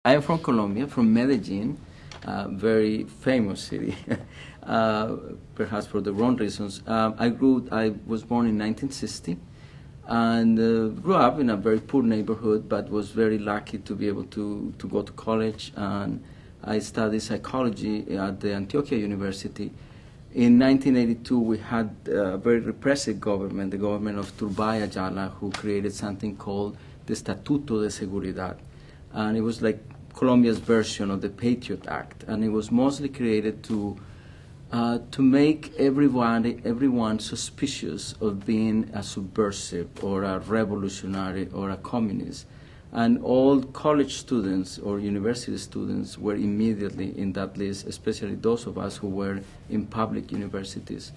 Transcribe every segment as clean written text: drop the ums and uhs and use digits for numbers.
I am from Colombia, from Medellin, very famous city, perhaps for the wrong reasons. I was born in 1960 and grew up in a very poor neighborhood, but was very lucky to be able to go to college. And I studied psychology at the Antioquia University. In 1982, we had a very repressive government, the government of Turbay Ayala, who created something called the Estatuto de Seguridad. And it was like Colombia's version of the Patriot Act. And it was mostly created to make everyone suspicious of being a subversive or a revolutionary or a communist. And all college students or university students were immediately in that list, especially those of us who were in public universities.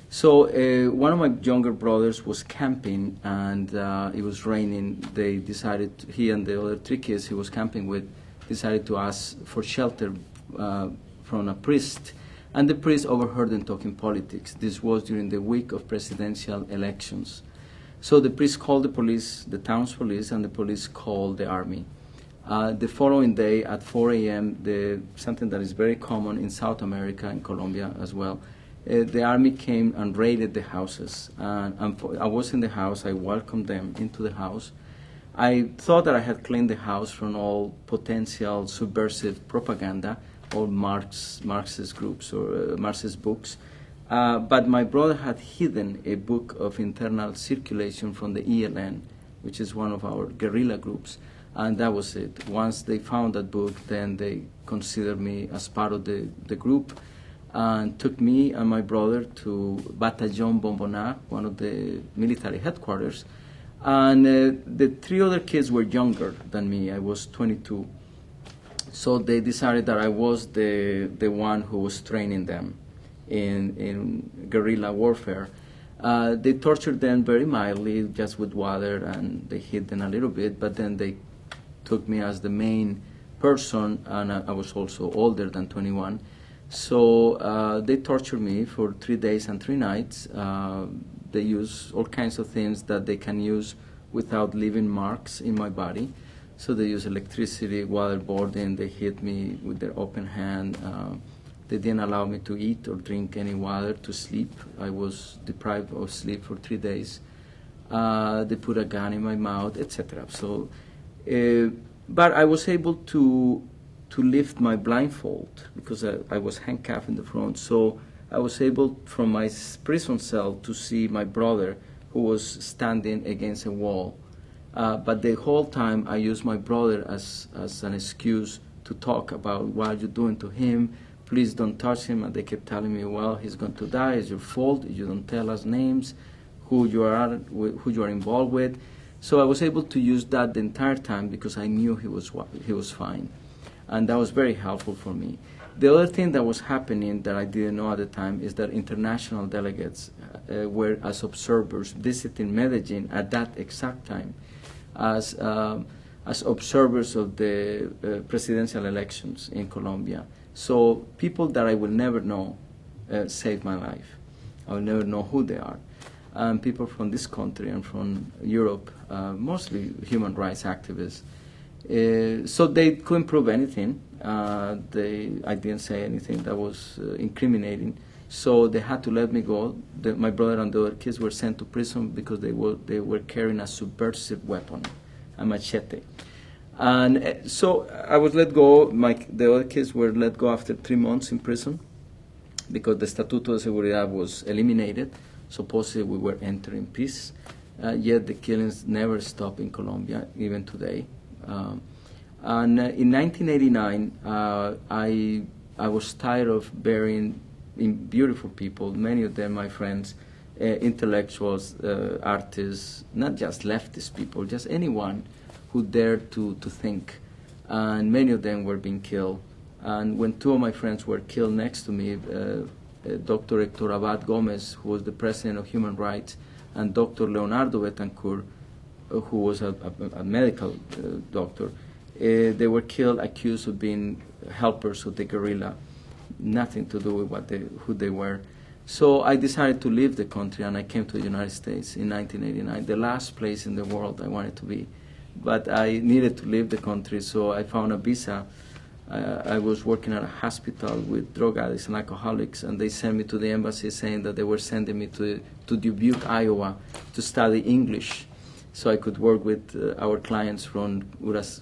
So one of my younger brothers was camping, and it was raining. They decided, he and the other three kids he was camping with, decided to ask for shelter from a priest. And the priest overheard them talking politics. This was during the week of presidential elections. So the priest called the police, the town's police, and the police called the army. The following day at 4 a.m., something that is very common in South America and Colombia as well, the army came and raided the houses. I was in the house. I welcomed them into the house. I thought that I had cleaned the house from all potential subversive propaganda, all Marxist groups or Marxist books. But my brother had hidden a book of internal circulation from the ELN, which is one of our guerrilla groups, and that was it. Once they found that book, then they considered me as part of the group and took me and my brother to Bataillon Bombona, one of the military headquarters. And the three other kids were younger than me. I was 22. So they decided that I was the one who was training them in guerrilla warfare. They tortured them very mildly, just with water, and they hit them a little bit, but then they took me as the main person, and I was also older than 21. So they tortured me for 3 days and 3 nights. They use all kinds of things that they can use without leaving marks in my body. So they use electricity, waterboarding, they hit me with their open hand. They didn't allow me to eat or drink any water, to sleep. I was deprived of sleep for 3 days. They put a gun in my mouth, etc. So, but I was able to lift my blindfold because I was handcuffed in the front. So I was able, from my prison cell, to see my brother, who was standing against a wall. But the whole time I used my brother as an excuse to talk about what you're doing to him. Please don't touch him. And they kept telling me, well, he's going to die. It's your fault. You don't tell us names, who you are involved with. So I was able to use that the entire time because I knew he was fine. And that was very helpful for me. The other thing that was happening that I didn't know at the time is that international delegates were as observers visiting Medellin at that exact time as observers of the presidential elections in Colombia. So people that I will never know saved my life. I will never know who they are. People from this country and from Europe, mostly human rights activists. So they couldn't prove anything. I didn't say anything that was incriminating. So they had to let me go. My brother and the other kids were sent to prison because they were carrying a subversive weapon, a machete. And so I was let go. The other kids were let go after 3 months in prison because the Estatuto de Seguridad was eliminated. Supposedly we were entering peace, yet the killings never stop in Colombia, even today. And in 1989, I was tired of burying beautiful people, many of them my friends, intellectuals, artists, not just leftist people, just anyone who dared to think. And many of them were being killed. And when 2 of my friends were killed next to me, Dr. Hector Aristizabal, who was the president of Human Rights, and Dr. Leonardo Betancourt, who was a medical doctor, they were killed accused of being helpers of the guerrilla, nothing to do with who they were. So I decided to leave the country, and I came to the United States in 1989, the last place in the world I wanted to be. but I needed to leave the country, so I found a visa. I was working at a hospital with drug addicts and alcoholics, and they sent me to the embassy saying that they were sending me to Dubuque, Iowa, to study English, so I could work with our clients from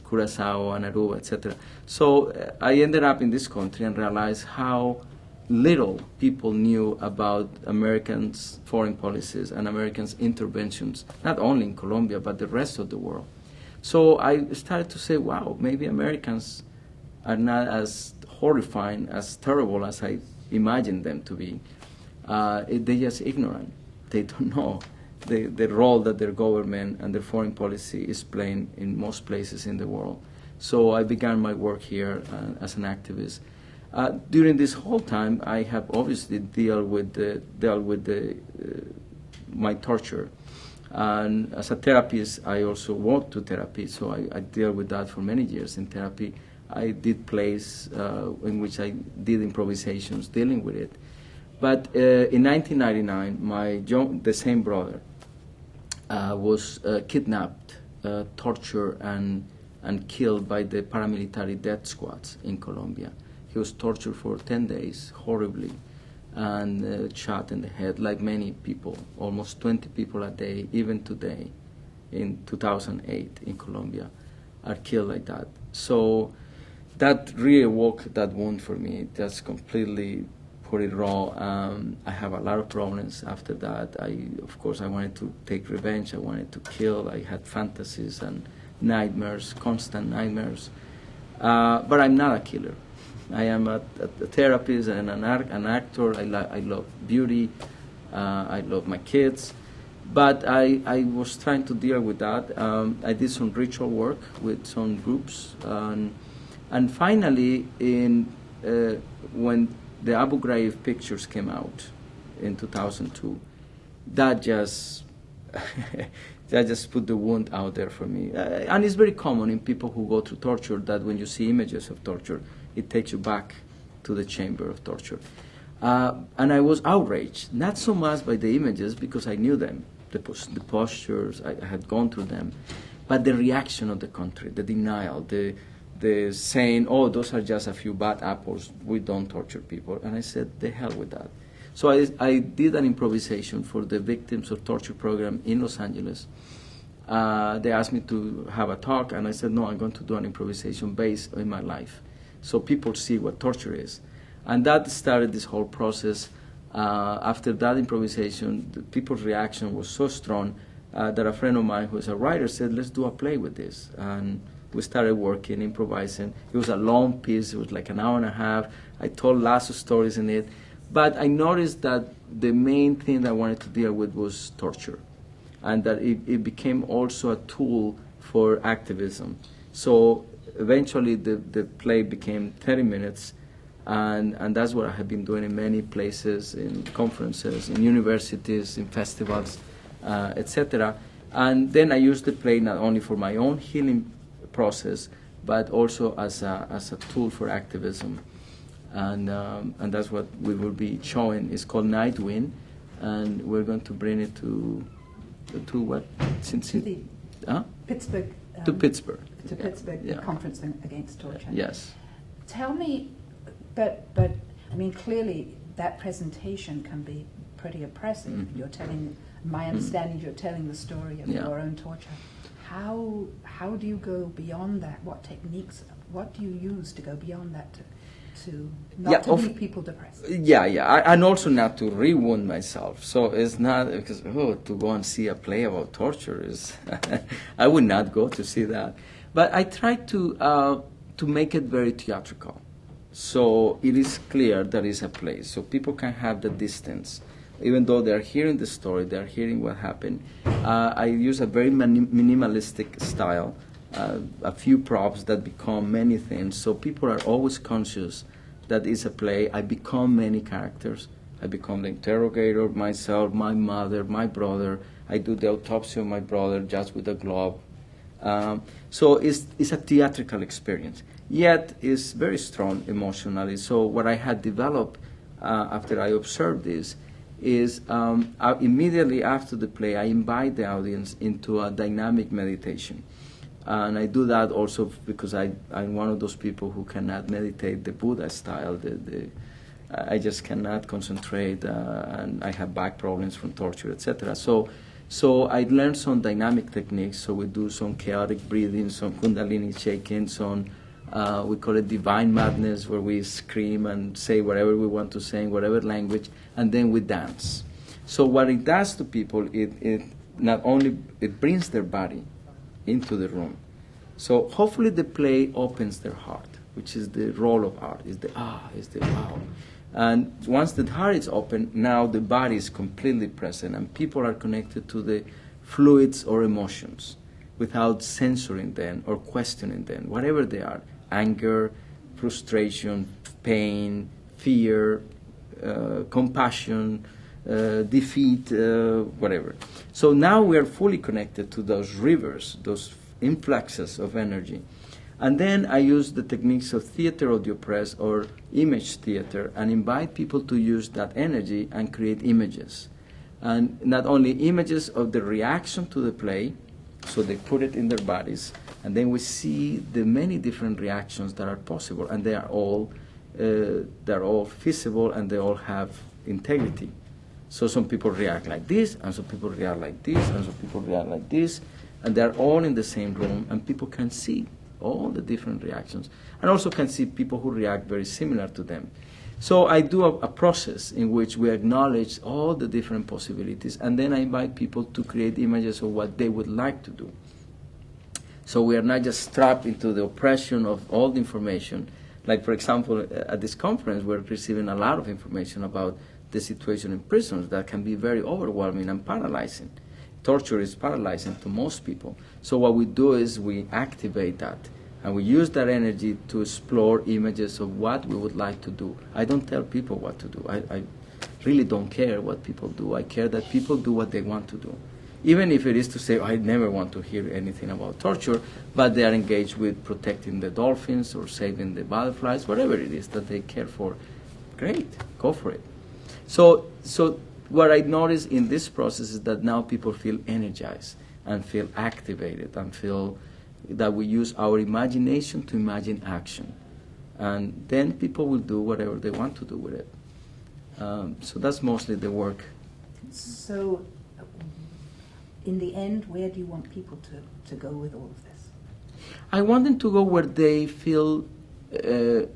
Curacao and Aruba, etc. So I ended up in this country and realized how little people knew about Americans' foreign policies and Americans' interventions, not only in Colombia, but the rest of the world. So I started to say, wow, maybe Americans are not as horrifying, as terrible as I imagined them to be. They're just ignorant. They don't know the role that their government and their foreign policy is playing in most places in the world. So I began my work here as an activist. During this whole time, I have obviously dealt with my torture. And as a therapist, I also walked to therapy, so I dealt with that for many years in therapy. I did plays in which I did improvisations dealing with it. But in 1999, the same brother was kidnapped, tortured, and killed by the paramilitary death squads in Colombia. He was tortured for 10 days, horribly, and shot in the head, like many people, almost 20 people a day, even today, in 2008 in Colombia, are killed like that. So that really awoke that wound for me. That's completely put it raw. I have a lot of problems after that. Of course, I wanted to take revenge. I wanted to kill. I had fantasies and nightmares, constant nightmares. But I'm not a killer. I am a therapist and an actor. I love beauty. I love my kids. But I was trying to deal with that. I did some ritual work with some groups. And finally, when the Abu Ghraib pictures came out in 2002, that just put the wound out there for me. And it's very common in people who go through torture that when you see images of torture, it takes you back to the chamber of torture. And I was outraged, not so much by the images because I knew them, the postures, I had gone through them, but the reaction of the country, the denial, the saying, oh, those are just a few bad apples, we don't torture people. And I said, the hell with that. So I did an improvisation for the Victims of Torture program in Los Angeles. They asked me to have a talk, and I said, no, I'm going to do an improvisation based on my life, so people see what torture is. And that started this whole process. After that improvisation, the people's reaction was so strong that a friend of mine who is a writer said, let's do a play with this. And we started working, improvising. It was a long piece. It was like an hour and a half. I told lots of stories in it. But I noticed that the main thing that I wanted to deal with was torture, and that it became also a tool for activism. So eventually the play became 30 minutes, and that's what I have been doing in many places, in conferences, in universities, in festivals, etc. And then I used the play not only for my own healing process, but also as a tool for activism. And that's what we will be showing. It's called Night Wind, and we're going to bring it to what? Cincinnati. Pittsburgh. To Pittsburgh. To Pittsburgh, yeah. The Conference Against Torture. Yes. Tell me, but I mean, clearly that presentation can be pretty oppressive. Mm-hmm. You're telling, my understanding, you're telling the story of your own torture. How do you go beyond that? What techniques? What do you use to go beyond that? To not to make people depressed. And also not to re-wound myself. So it's not because to go and see a play about torture is I would not go to see that. But I try to make it very theatrical, so it is clear that it's a play, so people can have the distance, even though they are hearing the story, they are hearing what happened. I use a very minimalistic style. A few props that become many things, so people are always conscious that it's a play. I become many characters. I become the interrogator, myself, my mother, my brother. I do the autopsy of my brother just with a glove. So it's a theatrical experience, yet it's very strong emotionally. So what I had developed after I observed this is immediately after the play, I invite the audience into a dynamic meditation. And I do that also because I'm one of those people who cannot meditate the Buddha style. I just cannot concentrate, and I have back problems from torture, etc. So I learned some dynamic techniques. So we do some chaotic breathing, some kundalini shaking, some we call it divine madness, where we scream and say whatever we want to say in whatever language, and then we dance. So what it does to people, it not only it brings their body into the room. So hopefully the play opens their heart, which is the role of art, is the wow. And once the heart is open, now the body is completely present, and people are connected to the fluids or emotions without censoring them or questioning them, whatever they are: anger, frustration, pain, fear, compassion, defeat, whatever. So now we are fully connected to those rivers, those influxes of energy. And then I use the techniques of theater audio press or image theater and invite people to use that energy and create images. And not only images of the reaction to the play, so they put it in their bodies, and then we see the many different reactions that are possible, and they are all feasible, and they all have integrity. So some people react like this, and some people react like this, and some people react like this, and they're all in the same room, and people can see all the different reactions, and also can see people who react very similar to them. So I do a process in which we acknowledge all the different possibilities, and then I invite people to create images of what they would like to do. So we are not just strapped into the oppression of all the information. Like, for example, at this conference, we're receiving a lot of information about the situation in prisons that can be very overwhelming and paralyzing. Torture is paralyzing to most people. So what we do is we activate that, and we use that energy to explore images of what we would like to do. I don't tell people what to do. I really don't care what people do. I care that people do what they want to do. Even if it is to say, I never want to hear anything about torture, but they are engaged with protecting the dolphins or saving the butterflies, whatever it is that they care for. Great, go for it. So what I notice in this process is that now people feel energized and feel activated and feel that we use our imagination to imagine action. And then people will do whatever they want to do with it. So that's mostly the work. So in the end, where do you want people to go with all of this? I want them to go where they feel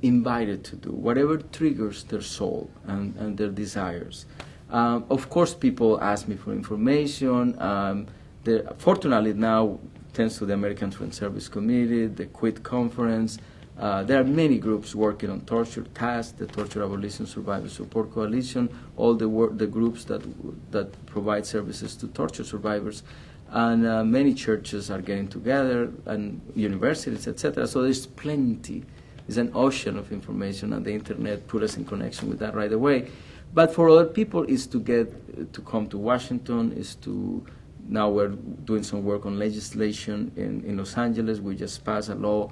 invited to do, whatever triggers their soul and their desires. Of course, people ask me for information. Fortunately, now, thanks to the American Foreign Service Committee, the QUIT conference, there are many groups working on torture, TASC, the Torture Abolition Survivor Support Coalition, all the groups that provide services to torture survivors, and many churches are getting together, and universities, etc. So there's plenty. It's an ocean of information, and the internet put us in connection with that right away. But for other people, is to come to Washington, now we're doing some work on legislation in Los Angeles. We just passed a law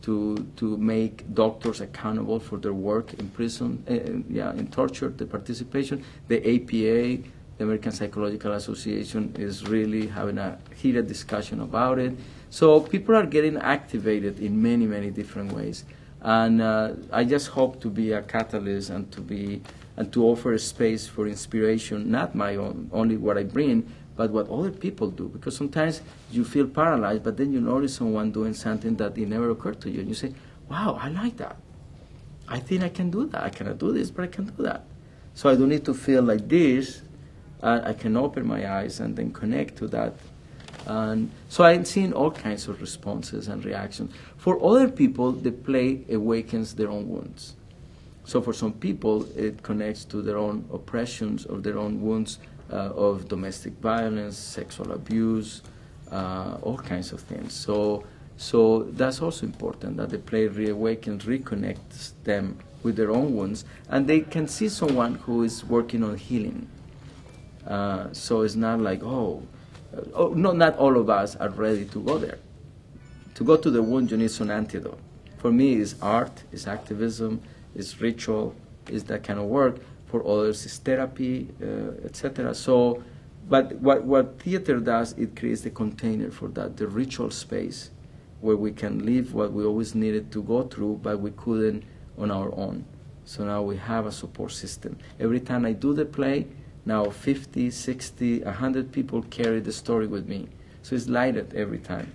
to make doctors accountable for their work in prison, in torture, the participation. The APA, the American Psychological Association, is really having a heated discussion about it. So people are getting activated in many, many different ways. And I just hope to be a catalyst and to offer a space for inspiration, not my own, only what I bring, but what other people do. Because sometimes you feel paralyzed, but then you notice someone doing something that it never occurred to you, and you say, wow, I like that. I think I can do that. I cannot do this, but I can do that. So I don't need to feel like this. I can open my eyes and then connect to that. And so I've seen all kinds of responses and reactions. For other people, the play awakens their own wounds. So for some people, it connects to their own oppressions or their own wounds of domestic violence, sexual abuse, all kinds of things. So that's also important, that the play reawakens, reconnects them with their own wounds, and they can see someone who is working on healing. So it's not like, no, not all of us are ready to go there. To go to the wound, you need some antidote. For me, it's art, it's activism, it's ritual, it's that kind of work. For others, it's therapy, etc. So, but what theater does, it creates the container for that, the ritual space, where we can live what we always needed to go through, but we couldn't on our own. So now we have a support system. Every time I do the play, now 50, 60, 100 people carry the story with me. So it's lighted every time.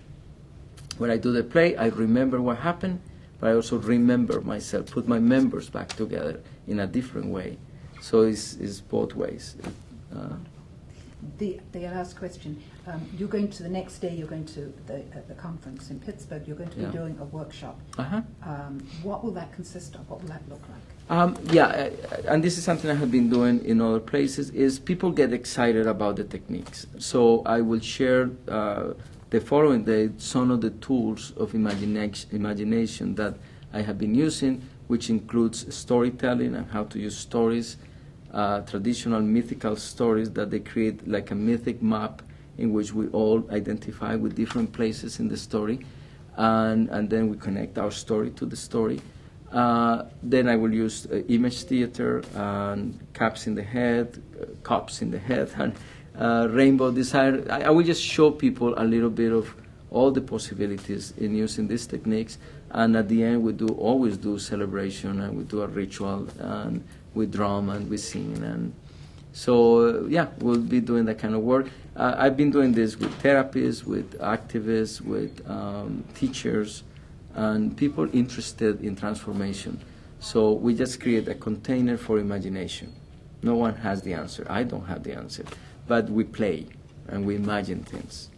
When I do the play, I remember what happened, but I also remember myself, put my members back together in a different way. So it's both ways. The last question. You're going to, the next day, you're going to the conference in Pittsburgh. You're going to be doing a workshop. What will that consist of? What will that look like? And this is something I have been doing in other places, is people get excited about the techniques. So I will share the following day some of the tools of imagination that I have been using, which includes storytelling and how to use stories, traditional mythical stories that they create like a mythic map in which we all identify with different places in the story, and then we connect our story to the story. Then I will use image theater and caps in the head, cups in the head, and rainbow design. I will just show people a little bit of all the possibilities in using these techniques, and at the end we always do celebration, and we do a ritual, and we drum and we sing, and so we'll be doing that kind of work. I've been doing this with therapists, with activists, with teachers, and people interested in transformation. So we just create a container for imagination. No one has the answer. I don't have the answer. But we play and we imagine things.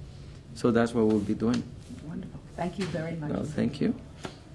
So that's what we'll be doing. Wonderful. Thank you very much. No, thank you.